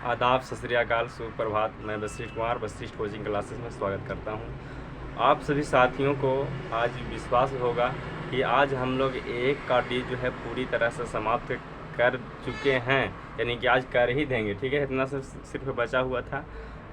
आदाब, सत श्री अकाल, सुप्रभात। मैं वशिष्ठ कुमार वशिष्ठ कोचिंग क्लासेस में स्वागत करता हूं। आप सभी साथियों को आज विश्वास होगा कि आज हम लोग एक का डी जो है पूरी तरह से समाप्त कर चुके हैं, यानी कि आज कर ही देंगे। ठीक है, इतना सिर्फ बचा हुआ था।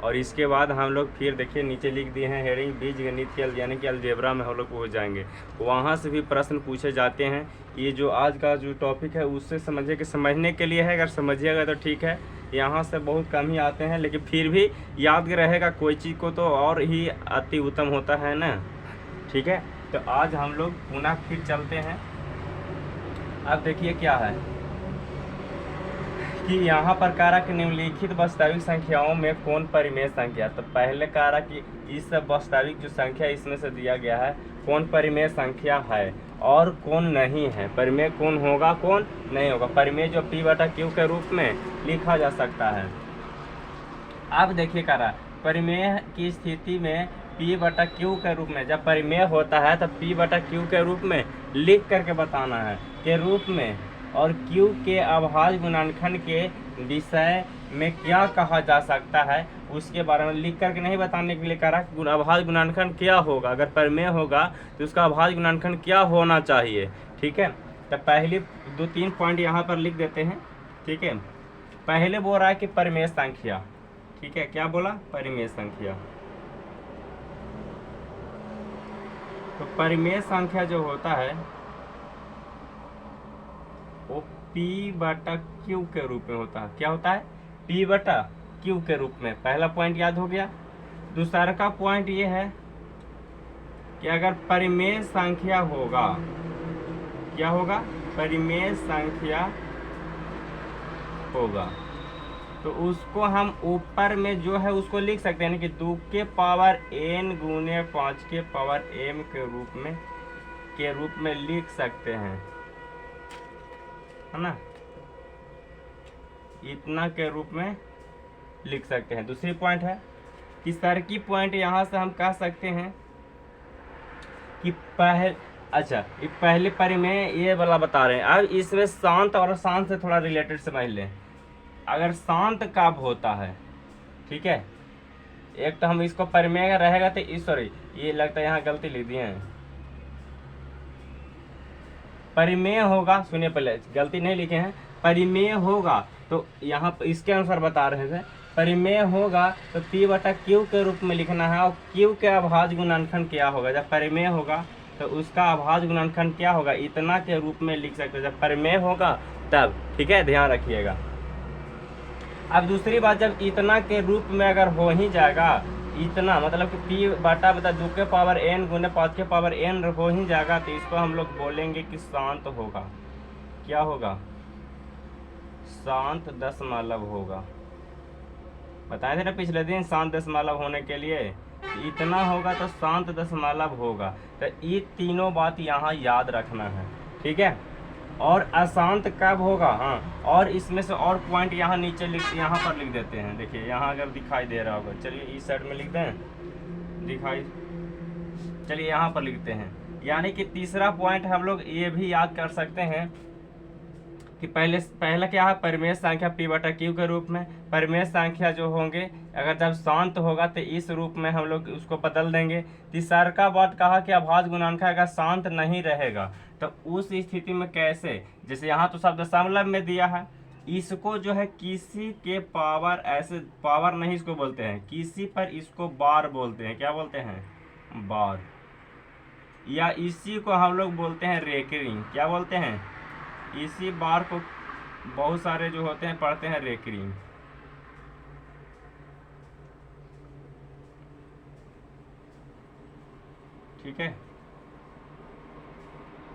और इसके बाद हम लोग फिर देखिए नीचे लिख दिए हैं हेडिंग बीजगणित के यानी कि अलजेब्रा में हम लोग हो जाएंगे। वहाँ से भी प्रश्न पूछे जाते हैं। ये जो आज का जो टॉपिक है उससे समझने के लिए है, अगर समझिएगा तो ठीक है। यहाँ से बहुत कम ही आते हैं, लेकिन फिर भी याद रहेगा कोई चीज़ को तो और ही अति उत्तम होता है ना। ठीक है, तो आज हम लोग पुनः फिर चलते हैं। अब देखिए क्या है कि यहाँ पर कारक निम्नलिखित वास्तविक संख्याओं में कौन परिमेय संख्या। तो पहले कारक इस वास्तविक जो संख्या इसमें से दिया गया है कौन परिमेय संख्या है और कौन नहीं है। परिमेय कौन होगा कौन नहीं होगा। परिमेय जो P/Q के रूप में लिखा जा सकता है। अब देखिए कारक परिमेय की स्थिति में P/Q के रूप में जब परिमेय होता है तो P/Q के रूप में लिख करके बताना है के रूप में। और Q के अभाज्य गुणनखंड के विषय में क्या कहा जा सकता है उसके बारे में लिख करके नहीं बताने के लिए कह रहा है अभाज्य गुणनखंड क्या होगा। अगर परिमेय होगा तो उसका अभाज्य गुणनखंड क्या होना चाहिए। ठीक है, तो पहली 2-3 पॉइंट यहाँ पर लिख देते हैं। ठीक है, पहले बोल रहा है कि परिमेय संख्या। ठीक है, क्या बोला? परिमेय संख्या। तो परिमेय संख्या जो होता है वो P/Q के रूप में होता है। क्या होता है? P/Q के रूप में। पहला पॉइंट याद हो गया। दूसरा का पॉइंट ये है कि अगर परिमेय संख्या होगा, क्या होगा? परिमेय संख्या होगा तो उसको हम ऊपर में जो है उसको लिख सकते हैं, यानी कि 2 के पावर n गुने 5 के पावर m के रूप में लिख सकते हैं, है ना। इतना के रूप में लिख सकते हैं। दूसरी पॉइंट है कि सर्की पॉइंट यहाँ से हम कह सकते हैं कि पहले परिमेय ये वाला बता रहे हैं। अब इसमें शांत और शांत से थोड़ा रिलेटेड समझ लें। अगर शांत कब होता है, ठीक है, एक तो हम इसको परिमेय रहेगा तो सॉरी ये लगता है यहाँ गलती लिख दिए हैं। परिमेय होगा, सुनिए पहले गलती नहीं लिखे हैं। परिमेय होगा तो यहाँ इसके अनुसार बता रहे थे। परिमेय होगा तो P/Q के रूप में लिखना है। और Q के अभाज्य गुणनखंड क्या होगा। जब परिमेय होगा तो उसका अभाज्य गुणनखंड क्या होगा, इतना के रूप में लिख सकते हैं जब परिमेय होगा तब। ठीक है, ध्यान रखिएगा। अब दूसरी बात, जब इतना के रूप में अगर हो ही जाएगा, इतना मतलब कि P/2 के पावर n गुने 5 के पावर n हो ही जाएगा तो इसको हम लोग बोलेंगे कि शांत होगा। क्या होगा? शांत दशमलव होगा। बताए थे ना पिछले दिन शांत दशमलव होने के लिए इतना होगा तो शांत दशमलव होगा। तो ये तीनों बात यहाँ याद रखना है। ठीक है, और अशांत कब होगा। हाँ, और इसमें से और पॉइंट यहाँ नीचे यहाँ पर लिख देते हैं। देखिए यहाँ अगर दिखाई दे रहा होगा, चलिए इस साइड में लिख दें, चलिए यहाँ पर लिखते हैं। यानी कि तीसरा पॉइंट हम लोग ये भी याद कर सकते हैं कि पहला क्या है, परिमेय संख्या P/Q के रूप में। परिमेय संख्या जो होंगे अगर जब शांत होगा तो इस रूप में हम लोग उसको बदल देंगे। तीसरा का बात कहा कि अभाज्य गुणनखंड अगर शांत नहीं रहेगा तो उस स्थिति में कैसे, जैसे यहाँ तो शब्द दशमलव में दिया है, इसको जो है किसी के पावर, ऐसे पावर नहीं इसको बोलते हैं, किसी पर इसको बार बोलते हैं। क्या बोलते हैं? बार। या इसी को हम लोग बोलते हैं रेकरिंग। क्या बोलते हैं? इसी बार को बहुत सारे जो होते हैं पढ़ते हैं रेकरिंग। ठीक है,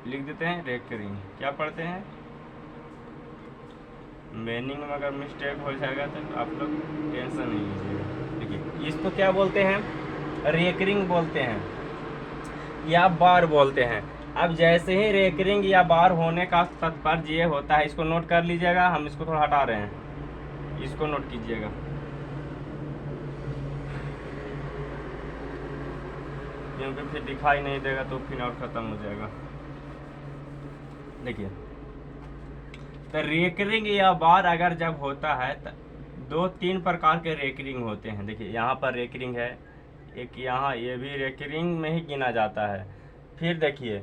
लिख देते हैं रेकरिंग। क्या पढ़ते हैं? मीनिंग में अगर मिस्टेक हो जाएगा तो आप लोग टेंशन नहीं लीजिएगा। देखिए इसको क्या बोलते हैं? रेकरिंग बोलते हैं या बार बोलते हैं। अब जैसे ही रेकरिंग या बार होने का तात्पर्य ये होता है, इसको नोट कर लीजिएगा। हम इसको थोड़ा हटा रहे हैं, इसको नोट कीजिएगा। क्योंकि फिर दिखाई नहीं देगा तो फिर और खत्म हो जाएगा। देखिए तो रेकरिंग या बार अगर जब होता है तो दो तीन प्रकार के रेकरिंग होते हैं। देखिए यहाँ पर रेकरिंग है, एक यहाँ ये भी रेकरिंग में ही गिना जाता है। फिर देखिए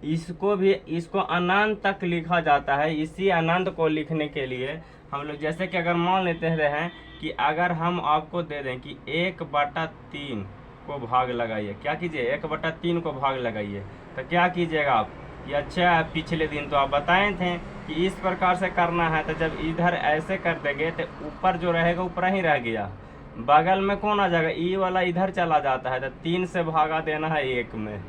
इसको अनंत तक लिखा जाता है। इसी अनंत को लिखने के लिए हम लोग जैसे कि अगर मान लेते हैं कि अगर हम आपको दे दें कि 1/3 को भाग लगाइए, क्या कीजिए 1/3 को भाग लगाइए, तो क्या कीजिएगा आप, ये अच्छा पिछले दिन तो आप बताए थे कि इस प्रकार से करना है। तो जब इधर ऐसे कर देंगे तो ऊपर जो रहेगा ऊपर ही रह गया, बगल में कौन आ जाएगा, ई वाला इधर चला जाता है, तो 3 से भागा देना है 1 में,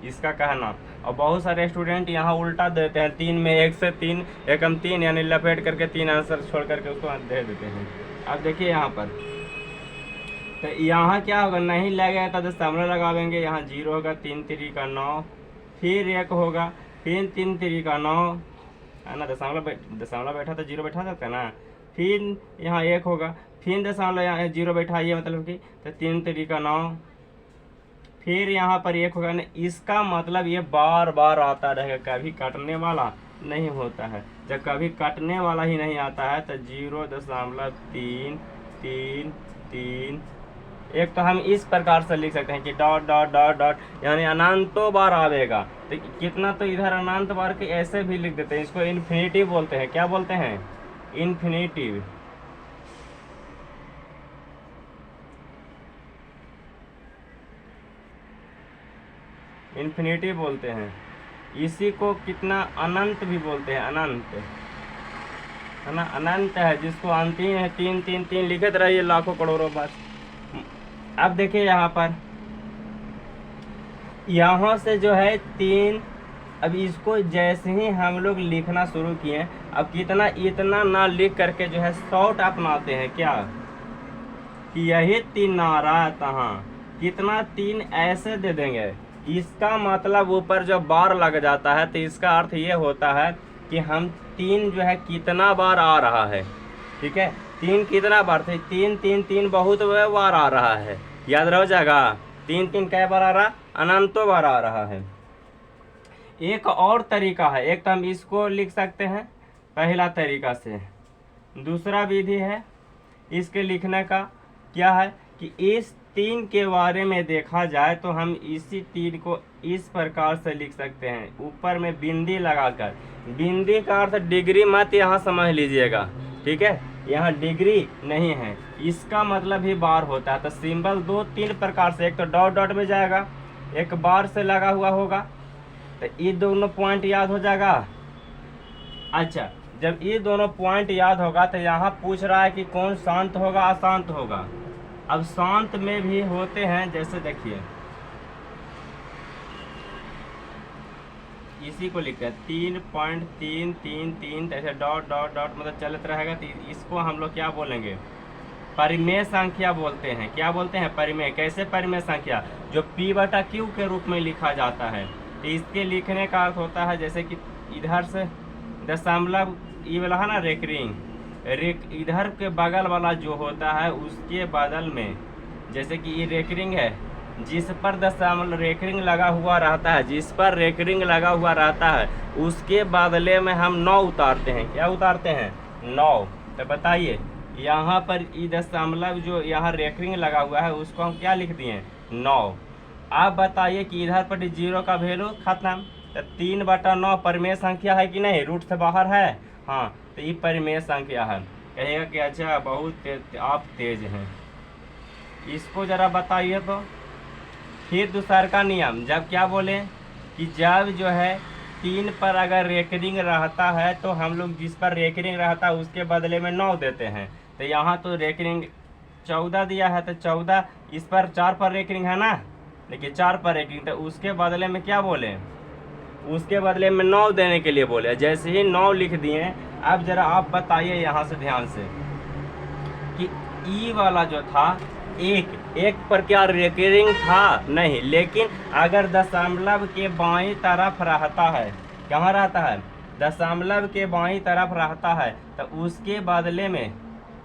इसका कहना। और बहुत सारे स्टूडेंट यहाँ उल्टा देते हैं, 3 में 1 से 3 एकम 3 यानी लपेट करके 3 आंसर छोड़ करके उसको दे देते हैं। अब देखिए यहाँ पर तो यहाँ क्या होगा, नहीं लगेगा तो दशमलव लगावेंगे, यहाँ 0 होगा, 3 3 का 9, फिर 1 होगा, फिर 3 3 का 9 है ना, दशमलव बैठा तो 0 बैठा सकता है ना, फिर यहाँ 1 होगा, फिर दशमलव यहाँ 0 बैठाइए मतलब कि, तो 3 3 का 9, फिर यहाँ पर 1 होगा ना। इसका मतलब ये बार बार आता रहेगा, कभी कटने वाला नहीं होता है। जब कभी कटने वाला ही नहीं आता है तो 0.333 एक तो हम इस प्रकार से लिख सकते हैं कि डॉट डॉट डॉट डॉट यानी अनंतों बार आवेगा। तो कितना तो इधर अनंत बार के ऐसे भी लिख देते हैं, इसको इन्फिनिटिव बोलते हैं। क्या बोलते हैं, इन्फिनिटिव। इन्फिनिटिव बोलते हैं। इसी को कितना अनंत भी बोलते हैं, अनंत है ना, अनंत है जिसको अंतिम है 3 3 3 लिखते रहिए लाखों करोड़ों बार। अब देखिए यहाँ पर, यहाँ से जो है 3, अब इसको जैसे ही हम लोग लिखना शुरू किए, अब कितना इतना ना लिख करके जो है शॉर्ट अपनाते हैं, क्या कि यही 3 ना आ रहा है, तहाँ कितना 3 ऐसे दे देंगे। इसका मतलब ऊपर जब बार लग जाता है तो इसका अर्थ ये होता है कि हम 3 जो है कितना बार आ रहा है, ठीक है, 3 कितना बार थे, 3 3 3 बहुत बार आ रहा है, याद रह जाएगा। 3 3 कै बार आ रहा, अनंतों बार आ रहा है। एक और तरीका है, एक तो हम इसको लिख सकते हैं पहला तरीका से, दूसरा विधि है इसके लिखने का, क्या है कि इस 3 के बारे में देखा जाए तो हम इसी 3 को इस प्रकार से लिख सकते हैं, ऊपर में बिंदी लगाकर। बिंदी का अर्थ डिग्री मत यहाँ समझ लीजिएगा, ठीक है, यहाँ डिग्री नहीं है, इसका मतलब ही बार होता है। तो सिंबल 2-3 प्रकार से, एक तो डॉट डॉट में जाएगा, एक बार से लगा हुआ होगा, तो ये दोनों पॉइंट याद हो जाएगा। अच्छा, जब ये दोनों पॉइंट याद होगा तो यहाँ पूछ रहा है कि कौन शांत होगा अशांत होगा। अब शांत में भी होते हैं, जैसे देखिए इसी को लिखते हैं 3.333 ऐसे डॉट डॉट डॉट मतलब चलते रहेगा, तो इसको हम लोग क्या बोलेंगे, परिमेय संख्या बोलते हैं। क्या बोलते हैं, परिमेय। कैसे परिमेय संख्या, जो P/Q के रूप में लिखा जाता है। तो इसके लिखने का अर्थ होता है जैसे कि इधर से दशमलव ये वाला है ना रेकरिंग, इधर के बगल वाला जो होता है उसके बदल में, जैसे कि ये रेकरिंग है, जिस पर दशमलव रेकरिंग लगा हुआ रहता है, जिस पर रेकरिंग लगा हुआ रहता है उसके बदले में हम 9 उतारते हैं। क्या उतारते हैं, 9। तो बताइए यहाँ पर ये दशमलव जो यहाँ रेकरिंग लगा हुआ है उसको हम क्या लिख दिए, 9। आप बताइए कि इधर पर 0 का वैल्यू खत्म, तो 3/9 परिमेय संख्या है कि नहीं, रूट से बाहर है, हाँ, तो ये परिमेय संख्या है। कहेगा कि अच्छा बहुत आप तेज हैं, इसको जरा बताइए। तो फिर दूसरा का नियम, जब क्या बोले कि जब जो है 3 पर अगर रेकरिंग रहता है तो हम लोग जिस पर रेकरिंग रहता है उसके बदले में 9 देते हैं। तो यहाँ तो रेकरिंग 14 दिया है, तो 14, इस पर 4 पर रेकरिंग है ना, देखिए 4 पर रेकरिंग, तो उसके बदले में क्या बोले, उसके बदले में 9 देने के लिए बोले। जैसे ही 9 लिख दिए, अब जरा आप बताइए यहाँ से ध्यान से कि ई वाला जो था एक पर क्या रेकरिंग था, नहीं, लेकिन अगर दशमलव के बाईं तरफ रहता है, कहाँ रहता है, दशमलव के बाईं तरफ रहता है, तो उसके बदले में,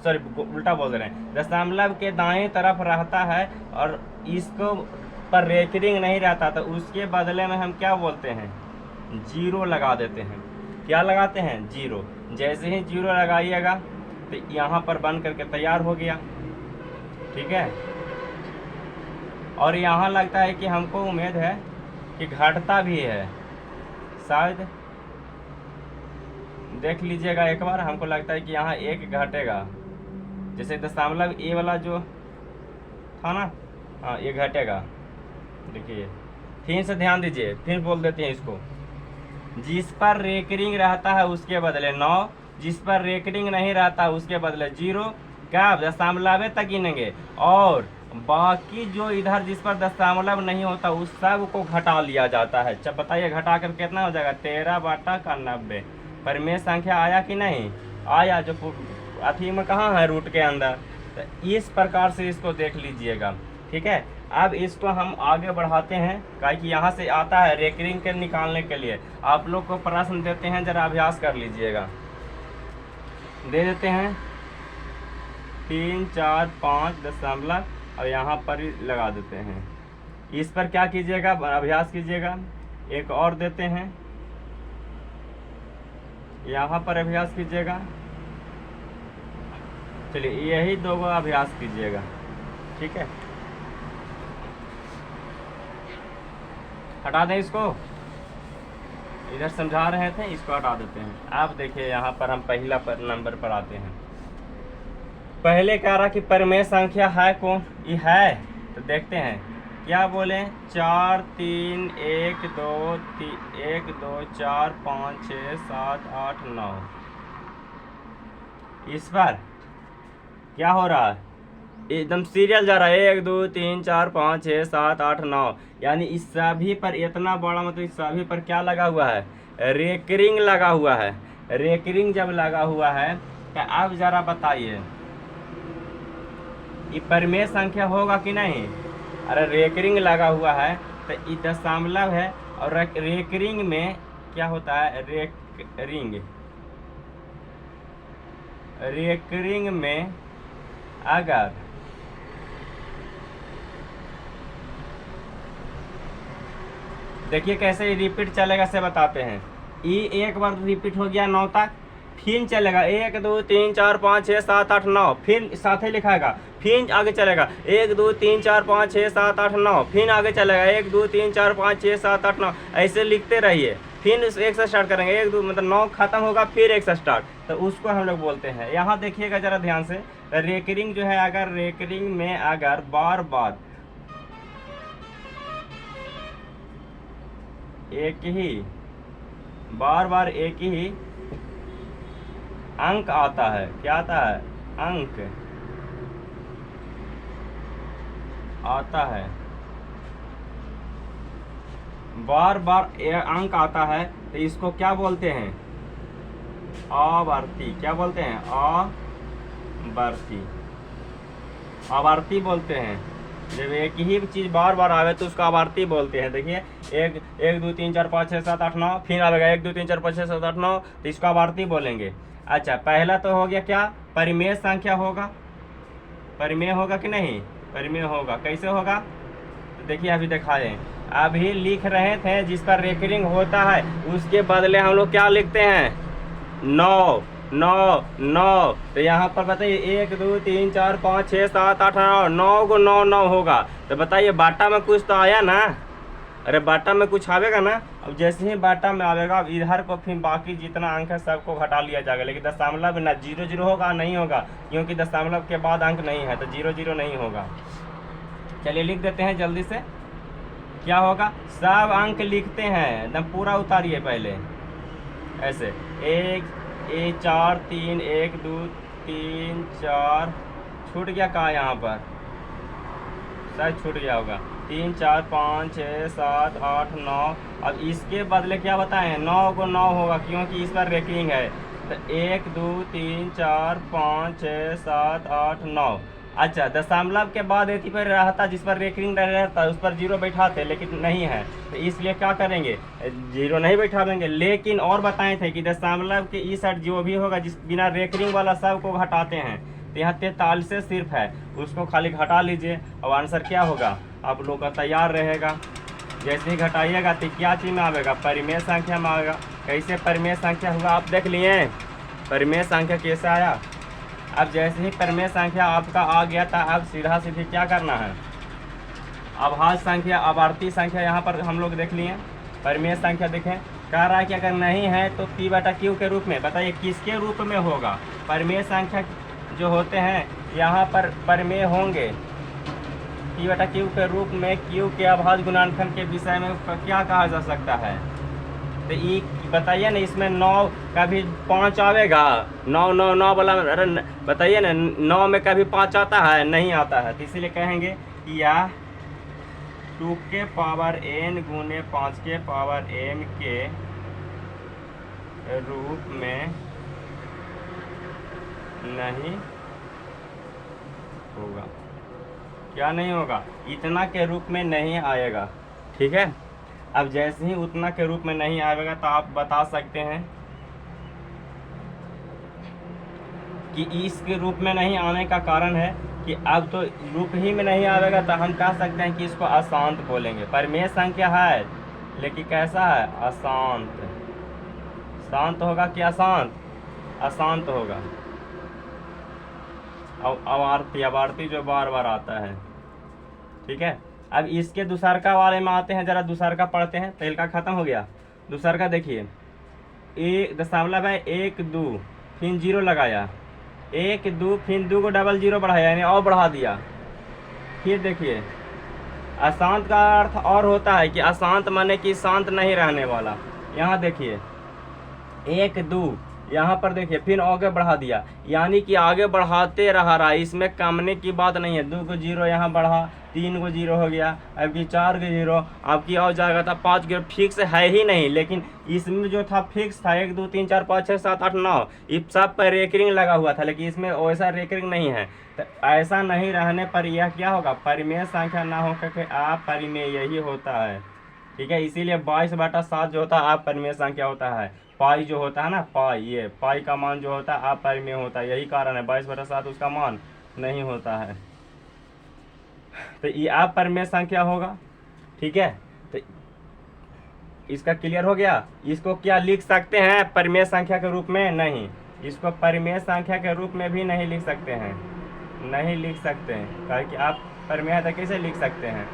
सॉरी उल्टा बोल रहे हैं, दशमलव के दाएं तरफ रहता है और इसको पर रेकरिंग नहीं रहता, तो उसके बदले में हम क्या बोलते हैं, 0 लगा देते हैं। क्या लगाते हैं, 0। जैसे ही 0 लगाइएगा तो यहाँ पर बन करके तैयार हो गया। ठीक है, और यहाँ लगता है कि हमको उम्मीद है कि घटता भी है, शायद देख लीजिएगा एक बार। हमको लगता है कि यहाँ एक घटेगा, जैसे दशमलव ए वाला जो था ना, हाँ ये घटेगा। देखिए फिर से ध्यान दीजिए, फिर बोल देते हैं इसको। जिस पर रेकरिंग रहता है उसके बदले 9, जिस पर रेकरिंग नहीं रहता उसके बदले 0 क्या दशमलव तक गिनेंगे, और बाकी जो इधर जिस पर दशमलव नहीं होता उस सब को घटा लिया जाता है। जब बताइए घटा कर कितना हो जाएगा, 13/90। परिमेय संख्या आया कि नहीं आया, जो अथी में कहाँ है रूट के अंदर। तो इस प्रकार से इसको देख लीजिएगा। ठीक है, अब इसको हम आगे बढ़ाते हैं, काहे कि यहाँ से आता है रेकरिंग के निकालने के लिए। आप लोग को प्रश्न देते हैं, जरा अभ्यास कर लीजिएगा। दे देते हैं 3, 4, 5 दशमलव और यहाँ पर लगा देते हैं। इस पर क्या कीजिएगा, अभ्यास कीजिएगा। एक और देते हैं, यहाँ पर अभ्यास कीजिएगा। चलिए यही दो अभ्यास कीजिएगा। ठीक है, हटा दें इसको, इधर समझा रहे थे, इसको हटा देते हैं। आप देखिए यहाँ पर हम पहला नंबर पर आते हैं। पहले कह रहा कि परिमेय संख्या है कौन, ये है, तो देखते हैं क्या बोले। 4, 3, 1, 2, 1, 2, 4, 5, 6, 7, 8, 9। इस पर क्या हो रहा है, एकदम सीरियल जा रहा है। 1, 2, 3, 4, 5, 6, 7, 8, 9, यानी इस सभी पर इतना बड़ा, मतलब इस सभी पर क्या लगा हुआ है, रेकरिंग लगा हुआ है। रेकरिंग जब लगा हुआ है तो अब जरा बताइए ये परिमेय संख्या होगा कि नहीं। अरे रेकरिंग लगा हुआ है तो ये दशमलव है, और रेकरिंग में क्या होता है, रेकरिंग में अगर देखिए कैसे रिपीट चलेगा से बताते हैं। ई एक बार रिपीट हो गया 9 तक, फिर चलेगा 1, 2, 3, 4, 5, 6, 7, 8, 9, फिर साथ ही लिखाएगा, फिर आगे चलेगा 1, 2, 3, 4, 5, 6, 7, 8, 9, फिर आगे चलेगा 1, 2, 3, 4, 5, 6, 7, 8, 9, ऐसे लिखते रहिए। फिर एक से स्टार्ट करेंगे, 1, 2 मतलब 9 खत्म होगा, फिर एक से स्टार्ट, तो उसको हम लोग बोलते हैं। यहाँ देखिएगा जरा ध्यान से, रेकरिंग जो है, अगर रेकरिंग में अगर बार बार एक ही अंक आता है, क्या आता है, अंक आता है, बार बार अंक आता है, तो इसको क्या बोलते हैं, आवर्ती। क्या बोलते हैं, आवर्ती बोलते हैं। जब एक ही चीज बार बार आवे तो उसको आवर्ती बोलते हैं। देखिए 1, 2, 3, 4, 5, 6, 7, 8, 9, फिर आएगा 1, 2, 3, 4, 5, 6, 7, 8, 9, तो इसको आवर्ती बोलेंगे। अच्छा, पहला तो हो गया क्या, परिमेय संख्या होगा। परिमेय होगा कि नहीं, परिमेय होगा। कैसे होगा, तो देखिए अभी दिखाएं। अभी लिख रहे थे जिस पर रेकरिंग होता है उसके बदले हम लोग क्या लिखते हैं, 9, 9, 9। तो यहाँ पर बताइए 1, 2, 3, 4, 5, 6, 7, 8, 9 को 9, 9 होगा। तो बताइए बाटा में कुछ तो आया ना, अरे बाटा में कुछ आवेगा ना। अब जैसे ही बाटा में आवेगा, अब इधर को फिर बाकी जितना अंक है सबको घटा लिया जाएगा, लेकिन दशमलव ना 0, 0 होगा, नहीं होगा, क्योंकि दशमलव के बाद अंक नहीं है, तो 0, 0 नहीं होगा। चलिए लिख देते हैं जल्दी से, क्या होगा, सब अंक लिखते हैं एकदम पूरा, उतारिए पहले ऐसे। 1, 4, 3, 1, 2, 3, 4, छूट गया कहाँ, यहाँ पर शायद छूट गया होगा। 3, 4, 5, 6, 7, 8, 9। अब इसके बदले क्या बताएं, 9 को 9 होगा, क्योंकि इस पर रेकरिंग है। तो 1, 2, 3, 4, 5, 6, 7, 8, 9। अच्छा, दशमलव के बाद एथी पर रहता जिस पर रेकरिंग रहता उस पर 0 बैठाते, लेकिन नहीं है, तो इसलिए क्या करेंगे, 0 नहीं बैठा देंगे। लेकिन और बताए थे कि दशमलव के इस साइड जो भी होगा जिस बिना रेकरिंग वाला सब को घटाते हैं, तो यहाँ 43 सिर्फ है, उसको खाली घटा लीजिए और आंसर क्या होगा आप लोग का तैयार रहेगा। जैसे ही घटाइएगा तो क्या चीज़ में आएगा, परिमेय संख्या में आएगा। कैसे परिमेय संख्या हुआ आप देख लिए, परिमेय संख्या कैसे आया, अब जैसे ही परिमेय संख्या आपका आ गया था, अब सीधा सीधी क्या करना है, अभाज्य संख्या आवर्ती संख्या यहाँ पर हम लोग देख लिए। परिमेय संख्या देखें, कह रहा है कि अगर नहीं है तो P बटा Q के रूप में, बताइए किसके रूप में होगा। परिमेय संख्या जो होते हैं यहाँ पर परिमेय होंगे P बटा Q के रूप में। Q के अभाज्य गुणनखंड के विषय में क्या कहा जा सकता है, तो ये बताइए ना, इसमें 9 कभी 5 आवेगा, 9 9 9 वाला, अरे बताइए ना, 9 में कभी 5 आता है, नहीं आता है। तो इसीलिए कहेंगे कि यह 2 के पावर n गुने 5 के पावर m के रूप में नहीं होगा। क्या नहीं होगा, इतना के रूप में नहीं आएगा, ठीक है। अब जैसे ही उतना के रूप में नहीं आएगा तो आप बता सकते हैं कि इसके रूप में नहीं आने का कारण है कि अब तो रूप ही में नहीं आएगा, तो हम कह सकते हैं कि इसको अशांत बोलेंगे। परिमेय संख्या है लेकिन कैसा है, अशांत। शांत होगा कि अशांत, अशांत होगा। अवार्ती जो बार बार आता है, ठीक है। अब इसके दूसरका वाले में आते हैं, जरा दूसरका पढ़ते हैं। पहले का खत्म हो गया, दूसरका देखिए, 1.12 फिर 0 लगाया, 1 2 फिर 2 को डबल 0 बढ़ाया, यानी और बढ़ा दिया। फिर देखिए, अशांत का अर्थ और होता है कि अशांत माने कि शांत नहीं रहने वाला। यहाँ देखिए 1 2, यहाँ पर देखिए फिर आगे बढ़ा दिया, यानी कि आगे बढ़ाते रहा, इसमें कमने की बात नहीं है। 2 को 0 यहाँ बढ़ा, 3 को 0 हो गया, अब की 4 को 0, आपकी और जाएगा था 5 को, फिक्स है ही नहीं। लेकिन इसमें जो था फिक्स था 1 2 3 4 5 6 7 8 9, इस सब पर रेकरिंग लगा हुआ था, लेकिन इसमें वैसा रेकरिंग नहीं है। तो ऐसा नहीं रहने पर यह क्या होगा, परिमेय संख्या ना हो करके अपरिमेय यही होता है, ठीक है। इसीलिए 22/7 जो होता है अपरिमेय संख्या होता है। पाई जो होता है ना, पाई, ये पाई का मान जो होता है अपरिमेय होता है, यही कारण है 22/7 उसका मान नहीं होता है। तो ये अपरिमेय संख्या होगा, ठीक है। तो इसका क्लियर हो गया। इसको क्या लिख सकते हैं परिमेय संख्या के रूप में, नहीं, इसको परिमेय संख्या के रूप में भी नहीं लिख सकते हैं, नहीं लिख सकते हैं, कहे कि आप परिमेय है तो कैसे लिख सकते हैं।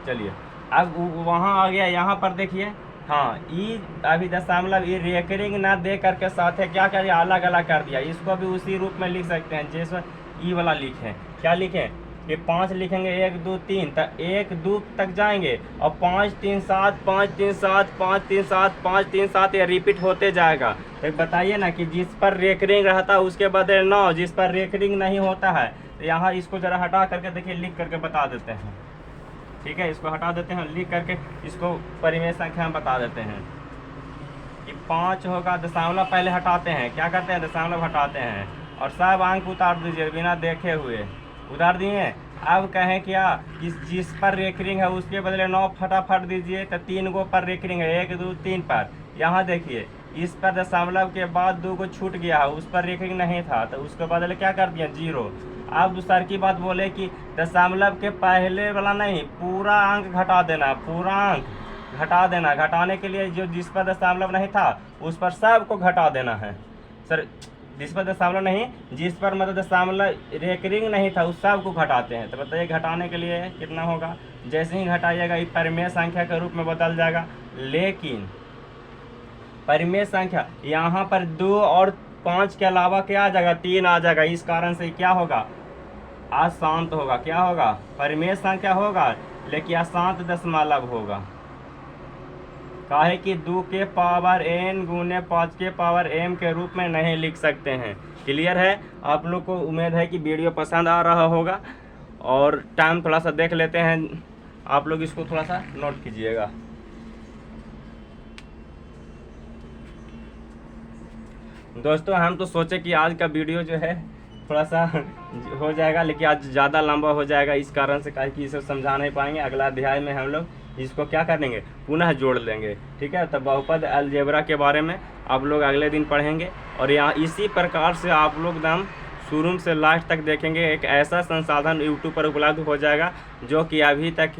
चलिए अब वहाँ आ गया, यहाँ पर देखिए, हाँ, ई अभी दशमलव ई रेकरिंग ना दे करके साथ है क्या करिए, अलग अलग कर दिया। इसको भी उसी रूप में लिख सकते हैं जैसे ई वाला लिखें। क्या लिखें कि 5 लिखेंगे 1 2 3, तो 1 2 तक जाएंगे और 5 3 7 5 3 7 5 3 7 5 3 7 ये रिपीट होते जाएगा। तो बताइए ना कि जिस पर रेकरिंग रहता है उसके बदले 9, जिस पर रेकरिंग नहीं होता है। तो यहाँ इसको ज़रा हटा करके देखिए, लिख करके बता देते हैं, ठीक है। इसको हटा देते हैं, लिख करके इसको परिमेय संख्या में बता देते हैं कि 5 होगा, दशमलव पहले हटाते हैं, क्या करते हैं, दशमलव हटाते हैं और सब अंक उतार दीजिए बिना देखे हुए, उतार दिए। अब कहें क्या कि जिस पर रेकरिंग है उसके बदले 9 फटाफट दीजिए, तो 3 गो पर रेकरिंग है, 1 2 3 पर। यहाँ देखिए इस पर दशमलव के बाद 2 को छूट गया है, उस पर रेकरिंग नहीं था, तो उसके बदले क्या कर दिया, 0। अब दूसर की बात बोले कि दशमलव के पहले वाला नहीं, पूरा अंक घटा देना, पूरा अंक घटा देना। घटाने के लिए जो जिस पर दशमलव नहीं था उस पर सब को घटा देना है, सर जिस पर दशमलव नहीं, जिस पर मतलब दशमलव रेकरिंग नहीं था उस सब को घटाते हैं। तो बताइए घटाने के लिए कितना होगा, जैसे ही घटाइएगा ये परिमेय संख्या के रूप में बदल जाएगा। लेकिन परिमेय संख्या यहाँ पर 2 और 5 के अलावा क्या आ जाएगा, 3 आ जाएगा। इस कारण से क्या होगा, अशांत होगा। क्या होगा, परिमेय संख्या होगा लेकिन अशांत दशमलव होगा। काहे कि 2 के पावर n गुने 5 के पावर m के रूप में नहीं लिख सकते हैं। क्लियर है, आप लोग को उम्मीद है कि वीडियो पसंद आ रहा होगा। और टाइम थोड़ा सा देख लेते हैं, आप लोग इसको थोड़ा सा नोट कीजिएगा। दोस्तों हम तो सोचे कि आज का वीडियो जो है थोड़ा सा हो जाएगा, लेकिन आज ज़्यादा लंबा हो जाएगा, इस कारण से कहा कि इसे समझा नहीं पाएंगे। अगला अध्याय में हम लोग इसको क्या करेंगे, पुनः जोड़ लेंगे, ठीक है। तो बहुपद अलजेब्रा के बारे में आप लोग अगले दिन पढ़ेंगे। और यहाँ इसी प्रकार से आप लोग एकदम शुरू से लास्ट तक देखेंगे। एक ऐसा संसाधन यूट्यूब पर उपलब्ध हो जाएगा जो कि अभी तक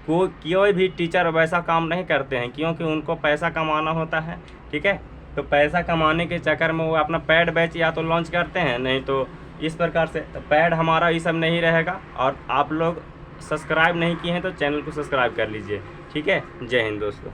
कोई भी टीचर वैसा काम नहीं करते हैं, क्योंकि उनको पैसा कमाना होता है, ठीक है। तो पैसा कमाने के चक्कर में वो अपना पैड बैच या तो लॉन्च करते हैं, नहीं तो इस प्रकार से। तो पैड हमारा ये सब नहीं रहेगा। और आप लोग सब्सक्राइब नहीं किए हैं तो चैनल को सब्सक्राइब कर लीजिए। ठीक है, जय हिंद दोस्तों।